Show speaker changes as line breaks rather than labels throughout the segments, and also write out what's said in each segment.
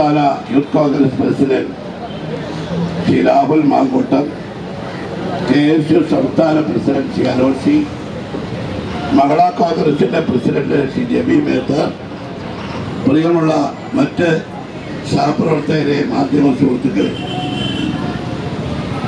സംസ്ഥാന Youth Congress president Shri Rahul Mamkootathil, KSU സംസ്ഥാന president Shri Aloysius, Mahila കോൺഗ്രസിന്റെ പ്രസിഡന്റ് ശ്രീ ജബി മേത്തർ, പ്രിയമുള്ള മറ്റ് സഹപ്രവർത്തകരെ, മാധ്യമ സുഹൃത്തുക്കളെ,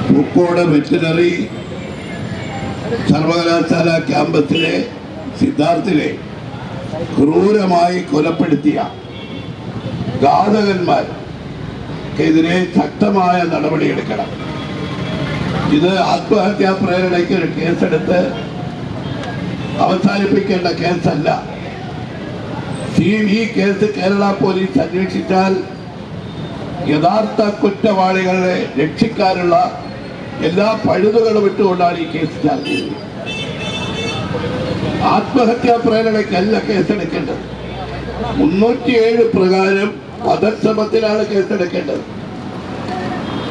പൂക്കോട് വെറ്റിനറി സർവകലാശാല ക്യാമ്പസിലെ സിദ്ധാർത്ഥിനെ ക്രൂരമായി കൊലപ്പെടുത്തിയ ഘാതകന്മാർക്കെതിരെ ശക്തമായ നടപടിയെടുക്കണം. ഇത് ആത്മഹത്യാ പ്രേരണയ്ക്ക് ഒരു കേസെടുത്ത് അവസാനിപ്പിക്കേണ്ട കേസല്ല. ഈ കേസ് കേരള പോലീസ് അന്വേഷിച്ചാൽ യഥാർത്ഥ കുറ്റവാളികളെ രക്ഷിക്കാനുള്ള എല്ലാ പഴുതുകളും ഇട്ടുകൊണ്ടാണ് ഈ കേസ് ചാർജ് ചെയ്തത്. ആത്മഹത്യാ പ്രേരണയ്ക്കല്ല കേസെടുക്കേണ്ടത്. 307 പ്രകാരം വധശ്രമത്തിലാണ് കേസെടുക്കേണ്ടത്.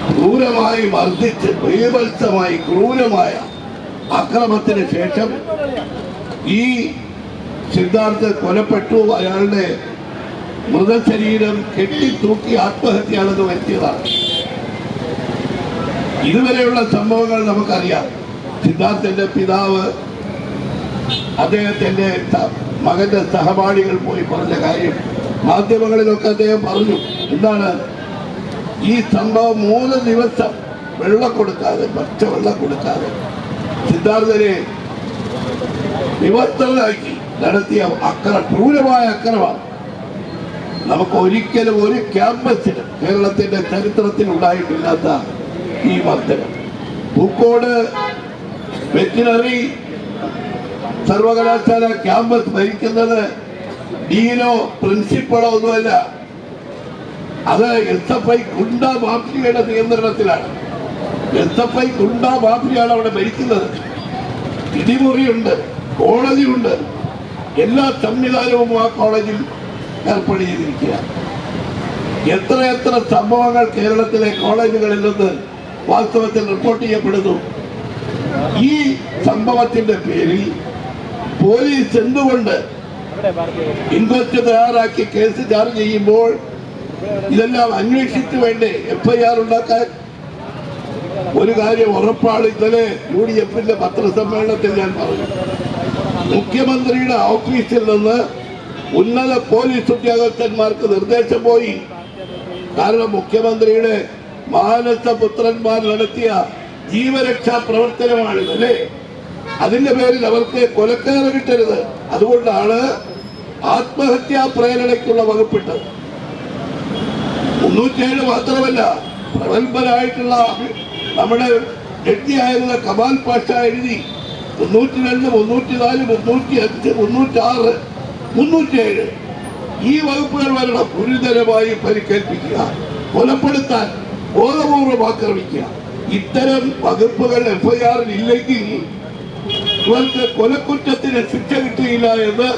ക്രൂരമായി മർദ്ദിച്ച് ബീഭത്സമായി ക്രൂരമായ അക്രമത്തിന് ശേഷം ഈ സിദ്ധാർത്ഥ കൊലപ്പെട്ടു. അയാളുടെ മൃതശരീരം കെട്ടിത്തൂക്കി ആത്മഹത്യയാണെന്ന് വരുത്തിയതാണ്. ഇതുവരെയുള്ള സംഭവങ്ങൾ നമുക്കറിയാം. സിദ്ധാർത്ഥന്റെ പിതാവ് അദ്ദേഹത്തിന്റെ മകന്റെ സഹപാഠികൾ പോയി പറഞ്ഞ കാര്യം മാധ്യമങ്ങളിലൊക്കെ അദ്ദേഹം പറഞ്ഞു. എന്താണ് ഈ സംഭവം? 3 ദിവസം വെള്ളം കൊടുക്കാതെ, പച്ചവെള്ളം കൊടുക്കാതെ സിദ്ധാർത്ഥനെ വിവർത്തനാക്കി നടത്തിയ ക്രൂരമായ അക്രമമാണ്. നമുക്ക് ഒരിക്കലും ഒരു ക്യാമ്പസിന് കേരളത്തിന്റെ ചരിത്രത്തിൽ ഉണ്ടായിട്ടില്ലാത്ത ഈ മർദ്ദനം. പൂക്കോട് വെറ്റിനറി സർവകലാശാല ക്യാമ്പസ് ഭരിക്കുന്നത് ഡീനോ പ്രിൻസിപ്പളോ ഒന്നുമല്ല. അത് SFI ഗുണ്ട മാഫിയയുടെ നിയന്ത്രണത്തിലാണ്. SFI ഗുണ്ട മാഫിയാണ് അവിടെ ഭരിക്കുന്നത്. ഇടിമുറിയുണ്ട്, കോടതിയുണ്ട്, എല്ലാ സംവിധാനവും ആ കോളേജിൽ ഏർപ്പെടുത്തിയിരിക്കുക. എത്രയെത്ര സംഭവങ്ങൾ കേരളത്തിലെ കോളേജുകളിൽ നിന്ന് വാസ്തവത്തിൽ റിപ്പോർട്ട് ചെയ്യപ്പെടുന്നു. ഈ സംഭവത്തിന്റെ പേരിൽ പോലീസ് എന്തുകൊണ്ട് ഇൻക്വസ്റ്റ് തയ്യാറാക്കി കേസ് ചാർജ് ചെയ്യുമ്പോൾ ഇതെല്ലാം അന്വേഷിച്ചു വേണ്ടേ FIR ഉണ്ടാക്കാൻ? ഒരു കാര്യം ഉറപ്പാണ്. ഇന്നലെ UDFന്റെ പത്രസമ്മേളനത്തിൽ ഞാൻ പറഞ്ഞു, മുഖ്യമന്ത്രിയുടെ ഓഫീസിൽ നിന്ന് ഉന്നത പോലീസ് ഉദ്യോഗസ്ഥന്മാർക്ക് നിർദ്ദേശം പോയി. കാരണം മുഖ്യമന്ത്രിയുടെ മാനസപുത്രന്മാർ നടത്തിയ ജീവരക്ഷാ പ്രവർത്തനമാണിത് അല്ലേ? അതിന്റെ പേരിൽ അവർക്ക് കൊലക്കാരെ കിട്ടരുത്. അതുകൊണ്ടാണ് ആത്മഹത്യാ പ്രേരണയ്ക്കുള്ള വകുപ്പിട്ടത്. 307 മാത്രമല്ല, പ്രഗത്ഭനായിട്ടുള്ള നമ്മുടെ ജഡ്ജിയായിരുന്ന കമാൽ പാഷ എഴുതി 302, 304, 305, 306, 307 ഈ വകുപ്പുകൾ വരണം. ഗുരുതരമായി പരിക്കേൽപ്പിക്കുക, കൊലപ്പെടുത്താൻ, ബോധപൂർവം ആക്രമിക്കുക. ഇത്തരം വകുപ്പുകൾ FIR ഇല്ലെങ്കിൽ ഇവർക്ക് കൊലക്കുറ്റത്തിന് ശിക്ഷ കിട്ടുകയില്ല എന്ന്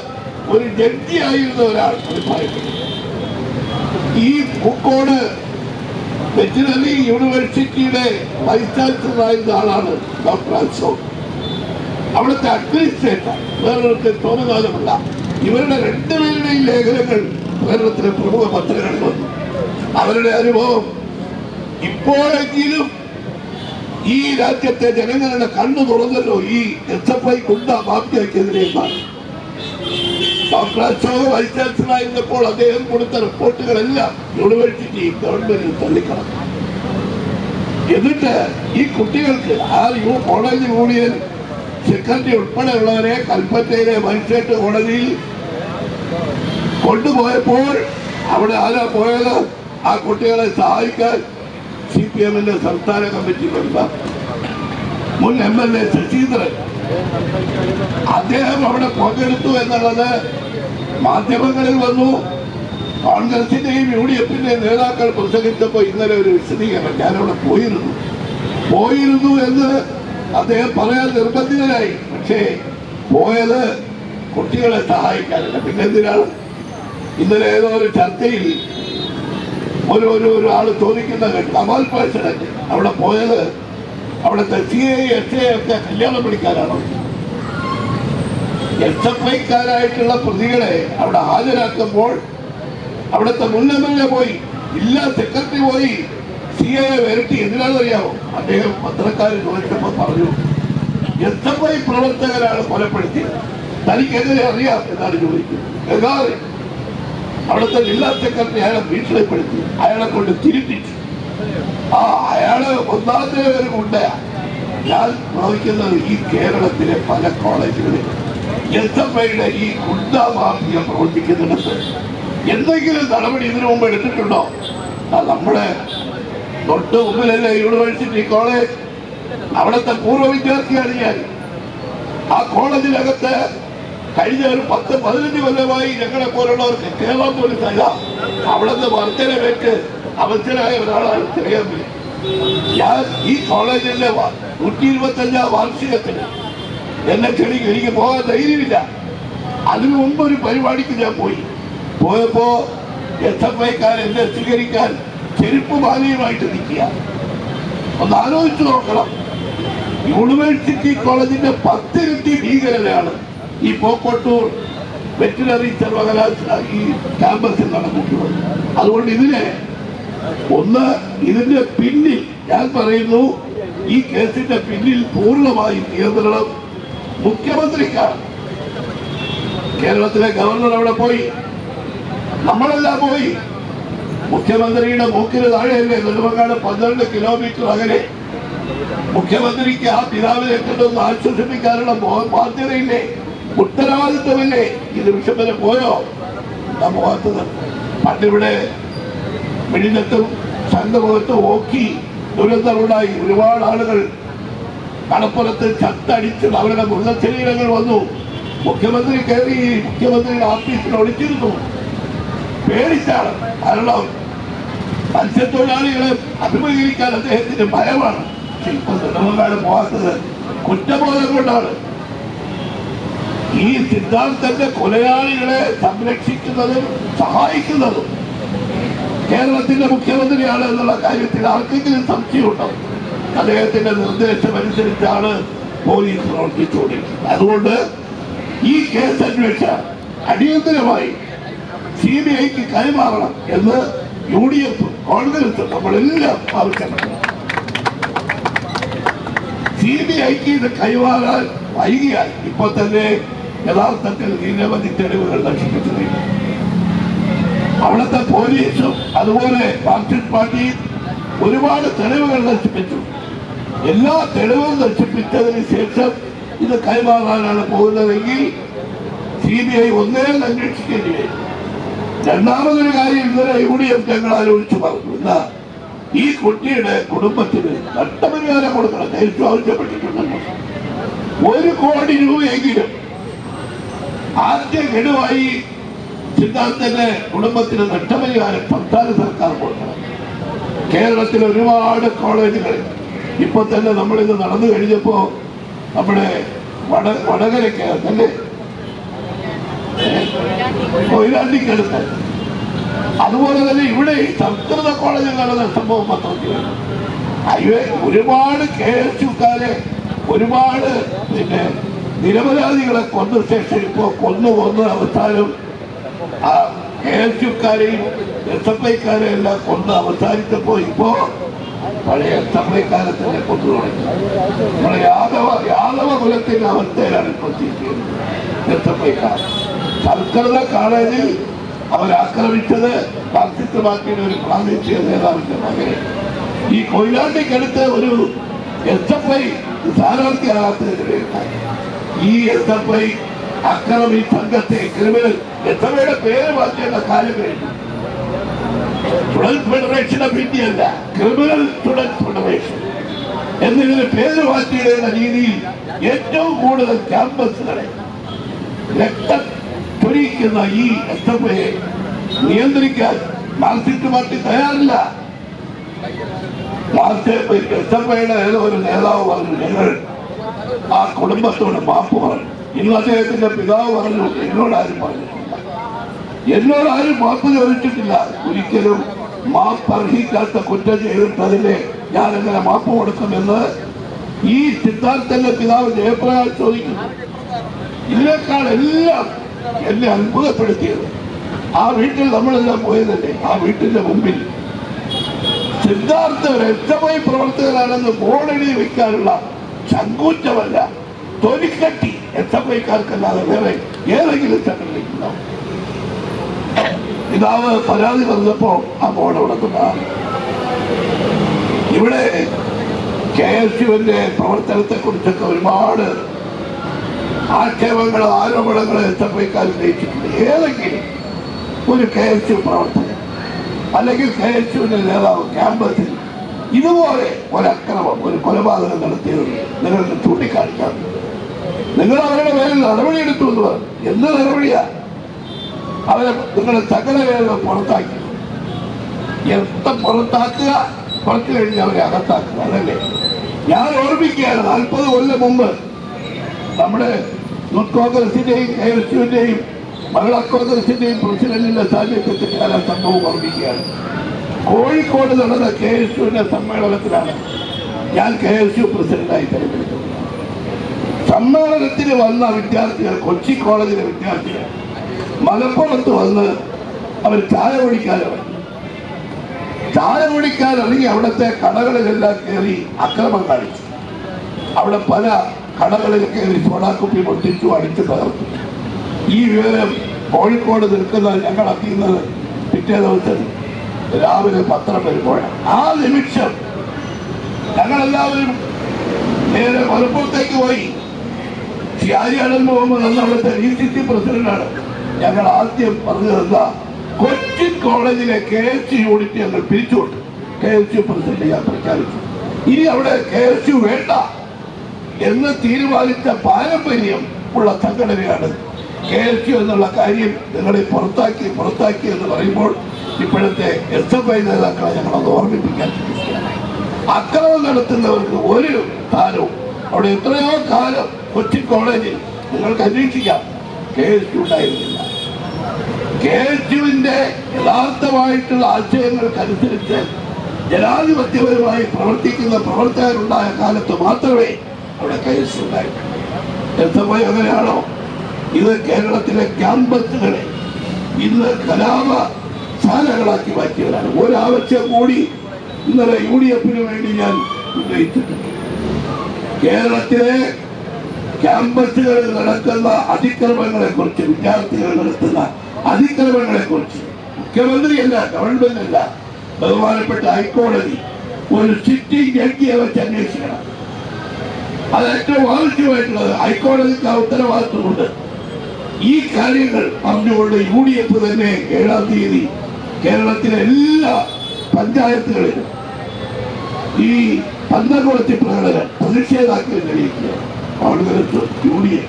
ഒരു ജഡ്ജിയായിരുന്ന ഒരാൾ അഭിപ്രായപ്പെട്ടു. ഈ പൂക്കോട് വെറ്റിനറി യൂണിവേഴ്സിറ്റിയുടെ വൈസ് ചാൻസലറായിരുന്ന ആളാണ് ഡോക്ടർ അശോക്. അവിടുത്തെ അഡ്മിനിസ്ട്രേറ്റർ വേറൊരു തോന്നുകാലമല്ല. ഇവരുടെ 2 പേരുടെയും ലേഖനങ്ങൾ കേരളത്തിലെ പ്രമുഖ പത്രങ്ങളിൽ വന്നു. അവരുടെ അനുഭവം ഇപ്പോഴെങ്കിലും ഈ രാജ്യത്തെ ജനങ്ങളുടെ കണ്ണു തുറന്നല്ലോ ഈ SFI ഗുണ്ട മാഫിയക്കെതിരെ. ഡോക്ടർ അശോക് വൈസ് ചാൻസലറായിരുന്നപ്പോൾ അദ്ദേഹം കൊടുത്ത റിപ്പോർട്ടുകളെല്ലാം യൂണിവേഴ്സിറ്റി ഗവൺമെന്റിൽ തള്ളിക്കളഞ്ഞു. എന്നിട്ട് ഈ കുട്ടികൾക്ക് കോളേജ് യൂണിയൻ സെക്രട്ടറി ഉൾപ്പെടെയുള്ളവരെ കൽപ്പറ്റയിലെ മജിസ്ട്രേറ്റ് കോടതിയിൽ കൊണ്ടുപോയപ്പോൾ അവിടെ ആരാ പോയത്? ആ കുട്ടികളെ സഹായിക്കാൻ CPMന്റെ സംസ്ഥാന കമ്മിറ്റി മെമ്പർ മുൻ MLA ശശീന്ദ്രൻ അദ്ദേഹം അവിടെ പങ്കെടുത്തു എന്നുള്ളത് മാധ്യമങ്ങളിൽ വന്നു. കോൺഗ്രസിന്റെയും UDFന്റെയും നേതാക്കൾ പ്രസംഗിച്ചപ്പോൾ ഇന്നലെ ഒരു വിശദീകരണം, ഞാനവിടെ പോയിരുന്നു എന്ന് അദ്ദേഹം പറയാൻ നിർബന്ധിതനായി. പക്ഷേ പോയത് കുട്ടികളെ സഹായിക്കാനല്ല. പിന്നെന്തിനാണ്? ഇന്നലെ ഏതോ ഒരു ചർച്ചയിൽ ഒരു ആള് ചോദിക്കുന്ന കമാൽ പാഷനൊക്കെ അവിടെ പോയത് അവിടുത്തെ CA, SA ഒക്കെ കല്യാണം പിടിക്കാനാണോ? SFIക്കാരായിട്ടുള്ള പ്രതികളെ അവിടെ ഹാജരാക്കുമ്പോൾ അവിടുത്തെ മുൻ MLA പോയി ജില്ലാ സെക്രട്ടറി പോയി CA വരട്ടി. എന്തിനാണെന്നറിയാമോ? അദ്ദേഹം പത്രക്കാർ ചോദിച്ചപ്പോൾ പറഞ്ഞു, SFI പ്രവർത്തകരാണ് കൊലപ്പെടുത്തിയത്, തനിക്ക് എങ്ങനെ അറിയാം എന്നാണ് ചോദിക്കുന്നത്. അവിടുത്തെ ജില്ലാ സെക്രട്ടറി അയാളെ ഭീഷണിപ്പെടുത്തി, അയാളെ കൊണ്ട് തിരുത്തിച്ചു. അയാള് ഒന്നാമത്തെ ഒരു ഗുണ്ടയാ. ഞാൻ ചോദിക്കുന്നത്, ഈ കേരളത്തിലെ പല കോളേജുകളിൽ SFIയുടെ ഈ ഗുണ്ടാ മാഫിയ പ്രവർത്തിക്കുന്നിടത്ത് എന്തെങ്കിലും നടപടി ഇതിനു മുമ്പ് എടുത്തിട്ടുണ്ടോ? നമ്മുടെ തൊട്ട് മുമ്പിലല്ലേ യൂണിവേഴ്സിറ്റി കോളേജ്, അവിടുത്തെ പൂർവ്വ വിദ്യാർത്ഥിയാണ് ഞാൻ. ആ കോളേജിനകത്ത് കഴിഞ്ഞ ഒരു 10-15 കൊല്ലമായി ഞങ്ങളെ പോലുള്ളവർക്ക് കേരള പോലീസ് അല്ല, അവിടുന്ന് വർധനവേറ്റ് അവസരമായ ഒരാളാണ് തിരയാൻ. ഞാൻ ഈ കോളേജിന്റെ 125ാം വാർഷികത്തിന് എന്നെ ക്ഷണിക്കും, എനിക്ക് പോകാൻ ധൈര്യമില്ല. അതിനു മുമ്പ് ഒരു പരിപാടിക്ക് ഞാൻ പോയപ്പോ SFIക്കാർ എന്നെ സ്വീകരിക്കാൻ ചെരുപ്പ് മാലിയുമായിട്ട് നിൽക്കുക. ഒന്ന് ആലോചിച്ചു നോക്കണം. യൂണിവേഴ്സിറ്റി കോളേജിന്റെ 10 ഇരട്ടി ഭീകരതയാണ് ഈ പോക്കോട്ടൂർ വെറ്റിനറി സർവകലാശാല ഈ ക്യാമ്പസിൽ നടന്നിട്ടുള്ളത്. അതുകൊണ്ട് ഇതിന്റെ പിന്നിൽ ഞാൻ പറയുന്നു, ഈ കേസിന്റെ പിന്നിൽ പൂർണ്ണമായും നിയന്ത്രണം മുഖ്യമന്ത്രിക്കാണ്. കേരളത്തിലെ ഗവർണർ അവിടെ പോയി, നമ്മളെല്ലാം പോയി. മുഖ്യമന്ത്രിയുടെ മൂക്കിന് താഴെയല്ലേ നെടുമങ്ങാട് 12 കിലോമീറ്റർ അകലെ. മുഖ്യമന്ത്രിക്ക് ആ പിതാവിനെ കൊണ്ടൊന്ന് ആശ്വസിപ്പിക്കാനുള്ള ബാധ്യതയില്ലേ, ഉത്തരവാദിത്വമില്ലേ? ഈ നിമിഷം വരെ പോയോ? പോകാത്തത്. പണ്ടിവിടെ വെടിനത്തും സംഘമുഖത്തും ഓക്കി ദുരന്തമുണ്ടായി. ഒരുപാട് ആളുകൾ കടപ്പുറത്ത് ചത്തടിച്ച് അവരുടെ മൃതശരീരങ്ങൾ വന്നു. മുഖ്യമന്ത്രി കയറി മുഖ്യമന്ത്രിയുടെ ഓഫീസിൽ ഒളിച്ചിരുന്നു, പേടിച്ചാണ്. കാരണം മത്സ്യത്തൊഴിലാളികളെ അഭിമുഖീകരിക്കാൻ അദ്ദേഹത്തിന് ഭയമാണ്. ഇപ്പൊ നെടുമങ്ങാട് പോകാത്തത് കുറ്റബോധം കൊണ്ടാണ്. ഈ സിദ്ധാന്തന്റെ കൊലയാളികളെ സംരക്ഷിക്കുന്നതും സഹായിക്കുന്നതും കേരളത്തിന്റെ മുഖ്യമന്ത്രിയാണ് എന്നുള്ള കാര്യത്തിൽ ആർക്കെങ്കിലും സംശയമുണ്ടോ? അദ്ദേഹത്തിന്റെ നിർദ്ദേശമനുസരിച്ചാണ് പോലീസ് പ്രവർത്തിച്ചുകൊണ്ടിരിക്കുന്നത്. അതുകൊണ്ട് ഈ കേസ് അന്വേഷണം അടിയന്തരമായി CBIക്ക് കൈമാറണം എന്ന് UDF, കോൺഗ്രസ്, നമ്മളെല്ലാം ആവശ്യപ്പെടുന്നു. CBIക്ക് ഇത് കൈമാറാൻ വൈകിയാൽ ഇപ്പൊ തന്നെ യഥാർത്ഥത്തിൽ നിരവധി തെളിവുകൾ നശിപ്പിച്ചു. അവിടുത്തെ പോലീസും അതുപോലെ മാർക്സിസ്റ്റ് പാർട്ടിയും ഒരുപാട് തെളിവുകൾ നശിപ്പിച്ചു. എല്ലാ തെളിവും നശിപ്പിച്ചതിന് ശേഷം ഇത് കൈമാറാനാണ് പോകുന്നതെങ്കിൽ CBI ഒന്നേൽ അന്വേഷിക്കേണ്ടി വരും. രണ്ടാമതൊരു കാര്യം ഇന്നലെ UDF ഞങ്ങൾ ആലോചിച്ച് പറഞ്ഞു, എന്താ, ഈ കുട്ടിയുടെ കുടുംബത്തിന് നഷ്ടപരിഹാരം കൊടുക്കണം. നേരിട്ട് ആവശ്യപ്പെട്ടിട്ടുണ്ടല്ലോ. 1 കോടി രൂപയെങ്കിലും ആദ്യ ഗഡുവായി സിദ്ധാന്തന്റെ കുടുംബത്തിന് നഷ്ടപരിഹാരം സംസ്ഥാന സർക്കാർ കൊടുക്കണം. കേരളത്തിലെ ഒരുപാട് കോളേജുകൾ ഇപ്പൊ തന്നെ നമ്മളിത് നടന്നു കഴിഞ്ഞപ്പോ നമ്മുടെ വടകരയ്ക്ക് തന്നെ കൊയിലാണ്ടിക്കടുത്ത്, അതുപോലെ തന്നെ ഇവിടെ ഈ സംസ്കൃത കോളേജിൽ നടന്ന സംഭവം പത്രത്തിൽ ഒരുപാട് KSUക്കാരെ, ഒരുപാട് നിരപരാധികളെ കൊന്ന ശേഷം ഇപ്പോ കൊന്നു അവസാനം KSUക്കാരെയും SFIക്കാരെയും എല്ലാം കൊന്ന് അവസാനിച്ചപ്പോ ഇപ്പോ പഴയ SFIക്കാരെ തന്നെ കൊന്നു തുടങ്ങി. നമ്മുടെ യാദവ കുലത്തിന്റെ അവസ്ഥയിലാണ് ഇപ്പോൾ SFIക്കാർ. സംസ്കൃത കോളേജിൽ അവരാക്രമിച്ചത് മാർക്സിസ്റ്റ് പാർട്ടിയുടെ ഒരു പ്രാദേശിക നേതാവിന്റെ മകനെ. ഈ കൊയിലാണ്ടിക്കടുത്ത് ഒരു SFI സ്ഥാനാർത്ഥിയാകാത്തതിന് ഈ SFI അക്രമി സംഘത്തെ ക്രിമിനൽ SFIയുടെ പേര് മാറ്റിയുള്ള കാര്യം കഴിഞ്ഞു. സ്റ്റുഡന്റ് ഫെഡറേഷൻ ഓഫ് ഇന്ത്യ അല്ല, ക്രിമിനൽ സ്റ്റുഡന്റ് ഫെഡറേഷൻ എന്നതിന് പേര് മാറ്റിയിടുന്ന രീതിയിൽ ഏറ്റവും കൂടുതൽ ക്യാമ്പസുകളെ രക്തത്തൊലിക്കുന്ന ഈ SFIയെ നിയന്ത്രിക്കാൻ മാർക്സിസ്റ്റ് പാർട്ടി തയ്യാറില്ല. SFIയുടെ ഏതോ ഒരു നേതാവ് പറഞ്ഞു, ഞങ്ങൾ ആ കുടുംബത്തോട് മാപ്പ് പറഞ്ഞു. ഇന്ന് അദ്ദേഹത്തിന്റെ പിതാവ് പറഞ്ഞു, എന്നോടാരും പറഞ്ഞിട്ടില്ല, എന്നോടാരും മാപ്പ് ചോദിച്ചിട്ടില്ല. ഒരിക്കലും മാപ്പർഹിക്കാത്ത കുറ്റം ചെയ്തിട്ടതിനെ ഞാൻ എങ്ങനെ മാപ്പ് കൊടുക്കുമെന്ന് ഈ സിദ്ധാർത്ഥന്റെ പിതാവ് ജയപ്രകാശ് ചോദിക്കുന്നു. ഇതിനേക്കാൾ എല്ലാം എന്നെ അത്ഭുതപ്പെടുത്തിയത് ആ വീട്ടിൽ നമ്മളെല്ലാം പോയതല്ലേ, ആ വീട്ടിന്റെ മുമ്പിൽ സിദ്ധാർത്ഥ രക്തമായി പ്രവർത്തകരാണെന്ന് ബോർഡെഴുതി വെക്കാനുള്ള ചങ്കൂറ്റമല്ല, തൊലിക്കട്ടി എത്തപ്പൈക്കാർക്കല്ലാതെ വേറെ ഏതെങ്കിലും സംഘടനയ്ക്കുണ്ടാവും. പിതാവ് പരാതി പറഞ്ഞപ്പോ ആ ബോർഡ് അവിടെ കൊണ്ടാണ്. ഇവിടെ KSUവിന്റെ പ്രവർത്തനത്തെ കുറിച്ചൊക്കെ ഒരുപാട് ആക്ഷേപങ്ങൾ, ആരോപണങ്ങൾ എത്തപ്പൈക്കാർ ഉന്നയിച്ചിട്ടുണ്ട്. ഏതെങ്കിലും ഒരു KSU പ്രവർത്തകൻ അല്ലെങ്കിൽ KSUവിന്റെ നേതാവ് ക്യാമ്പസിൽ ഇതുപോലെ ഒരക്രമം, ഒരു കൊലപാതകം നടത്തിയത് നിങ്ങൾക്ക് ചൂണ്ടിക്കാണിക്കാം. നിങ്ങൾ അവരുടെ പേരിൽ നടപടിയെടുത്തു എന്ന് പറഞ്ഞു. എന്ത് നടപടിയാ? അവരെ നിങ്ങളെ സകലവേദന പുറത്താക്കി. പുറത്താക്കുക, കുറച്ചു കഴിഞ്ഞ് അവരെ അകത്താക്കുക, അതല്ലേ? ഞാൻ ഓർമ്മിക്കുകയാണ്, 40 കൊല്ലം മുമ്പ് നമ്മുടെ യൂത്ത് കോൺഗ്രസിന്റെയും KSUവിന്റെയും മഹിളാ കോൺഗ്രസിന്റെയും പ്രസിഡന്റിന്റെ സാന്നിധ്യത്തിൽ ഞാൻ ആ സംഭവം ഓർമ്മിക്കുകയാണ്. കോഴിക്കോട് നടന്ന KSUവിന്റെ സമ്മേളനത്തിലാണ് ഞാൻ KSU പ്രസിഡന്റായി തെരഞ്ഞെടുത്തത്. സമ്മേളനത്തിന് വന്ന വിദ്യാർത്ഥികൾ, കൊച്ചി കോളേജിലെ വിദ്യാർത്ഥികൾ മലപ്പുറത്ത് വന്ന് അവർ ചായ കുടിക്കാനിറങ്ങി അവിടുത്തെ കടകളിലെല്ലാം കയറി അക്രമം കാണിച്ചു. അവിടെ പല കടകളിൽ കയറി സോഡാക്കുപ്പി പൊട്ടിച്ചു, അടിച്ചു തകർത്തു. ഈ വിവരം കോഴിക്കോട് നിൽക്കുന്ന ഞങ്ങൾ അറിയുന്നത് പിറ്റേ ദിവസം രാവിലെ പത്രം വരുമ്പോഴാണ്. ആ നിമിഷം ഞങ്ങളെല്ലാവരും നേരെ മലപ്പുറത്തേക്ക് പോയി. ഷിയാരിയാടൻ മുഹമ്മദ് എന്ന അവിടുത്തെ DCC പ്രസിഡന്റാണ്. ഞങ്ങൾ ആദ്യം പറഞ്ഞതെന്താ, കൊച്ചി കോളേജിലെ KSU യൂണിറ്റ് ഞങ്ങൾ പിരിച്ചുവിട്ടു. KSU പ്രസിഡന്റ് ഞാൻ പ്രഖ്യാപിച്ചു. ഇനി അവിടെ KSU വേണ്ട എന്ന് തീരുമാനിച്ച പാരമ്പര്യം ഉള്ള സംഘടനയാണ് KSU എന്നുള്ള കാര്യം നിങ്ങളെ പുറത്താക്കി എന്ന് പറയുമ്പോൾ ഇപ്പോഴത്തെ SFI നേതാക്കളെ ഞങ്ങളത് ഓർമ്മിപ്പിക്കാൻ ശ്രമിക്കുകയാണ്. അക്രമം നടത്തുന്നവർക്ക് ഒരു സ്ഥാനവും അവിടെ എത്രയോ കാലം കൊച്ചി കോളേജിൽ നിങ്ങൾക്ക് അന്വേഷിക്കാം KSU ഉണ്ടായിരുന്നില്ല. KSUവിന്റെ യഥാർത്ഥമായിട്ടുള്ള ആശയങ്ങൾക്കനുസരിച്ച് ജനാധിപത്യപരമായി പ്രവർത്തിക്കുന്ന പ്രവർത്തകരുണ്ടായ കാലത്ത് മാത്രമേ അവിടെ KSU ഉണ്ടായിട്ടുള്ളൂ. SFI അങ്ങനെയാണോ? ഇത് കേരളത്തിലെ ക്യാമ്പസുകളെ ഇന്ന് കലാപശാലകളാക്കി മാറ്റിയവരാണ്. ഒരാവശ്യം കൂടി ഇന്നലെ UDF-ന് വേണ്ടി ഞാൻ ഉന്നയിച്ചിട്ടുണ്ട്. കേരളത്തിലെ ക്യാമ്പസുകളിൽ നടക്കുന്ന അതിക്രമങ്ങളെ കുറിച്ച്, വിദ്യാർത്ഥികൾ നടത്തുന്ന അതിക്രമങ്ങളെ കുറിച്ച് മുഖ്യമന്ത്രിയല്ല, ഗവൺമെന്റല്ല, ബഹുമാനപ്പെട്ട ഹൈക്കോടതി ഒരു സിറ്റിംഗ് ജഡ്ജിയെ വെച്ച് അന്വേഷിക്കണം. അത് ഏറ്റവും ആവശ്യമായിട്ടുള്ളത്. ഹൈക്കോടതിക്ക് ആ ഉത്തരവാദിത്വമുണ്ട്. ഈ കാര്യങ്ങൾ പറഞ്ഞുകൊണ്ട് UDF തന്നെ 7-ാം തീയതി കേരളത്തിലെ എല്ലാ പഞ്ചായത്തുകളിലും ഈ പന്തകുളത്തി പ്രകടനം പ്രതിഷേധാക്കി തെളിയിക്കുക. Congress, UDF,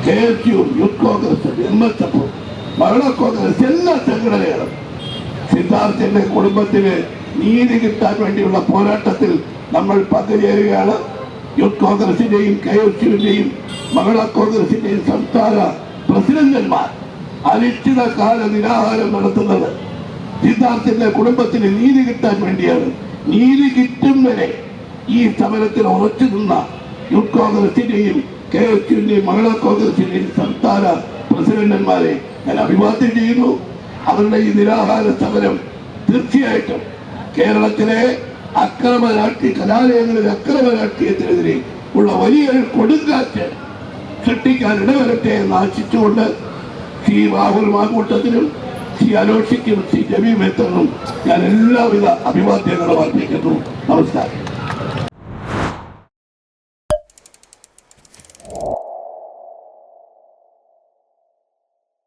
KSU, youth Congress, MSF, മഹിളാ കോൺഗ്രസ്, എല്ലാ സംഘടനകളും സിദ്ധാർത്ഥന്റെ കുടുംബത്തിന് നീതി കിട്ടാൻ വേണ്ടിയുള്ള പോരാട്ടത്തിൽ നമ്മൾ പങ്കുചേരുകയാണ്. യൂത്ത് കോൺഗ്രസിന്റെയും KSUവിന്റെയും മഹിളാ കോൺഗ്രസിന്റെയും സംസ്ഥാന പ്രസിഡന്റന്മാർ അനിശ്ചിതകാല നിരാഹാരം നടത്തുന്നത് സിദ്ധാർത്ഥന്റെ കുടുംബത്തിന് നീതി കിട്ടാൻ വേണ്ടിയാണ്. നീതി കിട്ടും വരെ ഈ സമരത്തിൽ ഉറച്ചു നിന്ന യൂത്ത് കോൺഗ്രസിന്റെയും KSUവിന്റെയും മഹിളാ കോൺഗ്രസിന്റെയും സംസ്ഥാന പ്രസിഡന്റന്മാരെ ഞാൻ അഭിവാദ്യം ചെയ്യുന്നു. അവരുടെ ഈ നിരാഹാര സമരം തീർച്ചയായിട്ടും കേരളത്തിലെ കലാലയങ്ങളിലെ അക്രമ രാഷ്ട്രീയത്തിനെതിരെ ഉള്ള വലിയൊരു കൊടുങ്കാറ്റ് സൃഷ്ടിക്കാൻ ഇടവരട്ടെ എന്ന് ആശിച്ചുകൊണ്ട് ശ്രീ രാഹുൽ മാങ്കൂട്ടത്തിനും ശ്രീ അലോഷിക്കും ശ്രീ ജമീ മേത്തറിനും ഞാൻ എല്ലാവിധ അഭിവാദ്യങ്ങളും അർപ്പിക്കുന്നു. നമസ്കാരം.